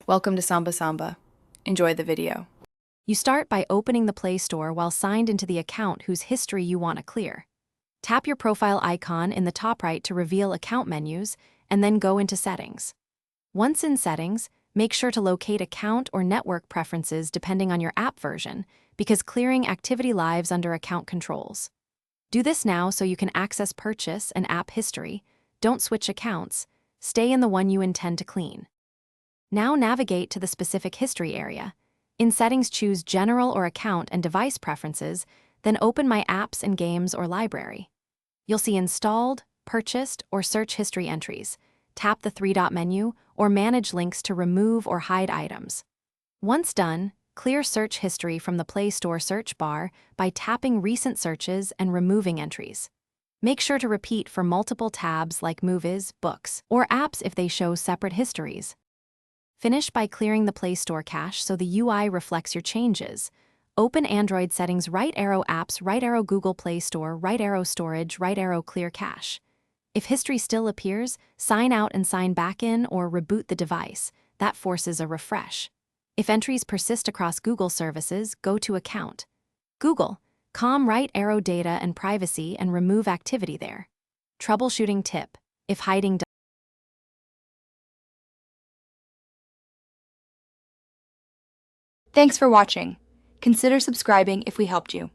Welcome to Samba Samba. Enjoy the video. You start by opening the Play Store while signed into the account whose history you want to clear. Tap your profile icon in the top right to reveal account menus, and then go into Settings. Once in Settings, make sure to locate Account or Network Preferences depending on your app version, because clearing activity lives under Account Controls. Do this now so you can access purchase and app history. Don't switch accounts. Stay in the one you intend to clean. Now navigate to the specific history area. In Settings, choose General or Account and Device Preferences, then open My Apps and Games or Library. You'll see Installed, Purchased, or Search History entries. Tap the three-dot menu or manage links to remove or hide items. Once done, clear search history from the Play Store search bar by tapping Recent Searches and removing entries. Make sure to repeat for multiple tabs like movies, books, or apps if they show separate histories. Finish by clearing the Play Store cache so the UI reflects your changes. Open Android settings, right arrow Apps, right arrow Google Play Store, right arrow Storage, right arrow Clear Cache. If history still appears, sign out and sign back in or reboot the device. That forces a refresh. If entries persist across Google services, go to Account. Google.com, right arrow Data and Privacy and remove activity there. Troubleshooting tip: if hiding Thanks for watching. Consider subscribing if we helped you.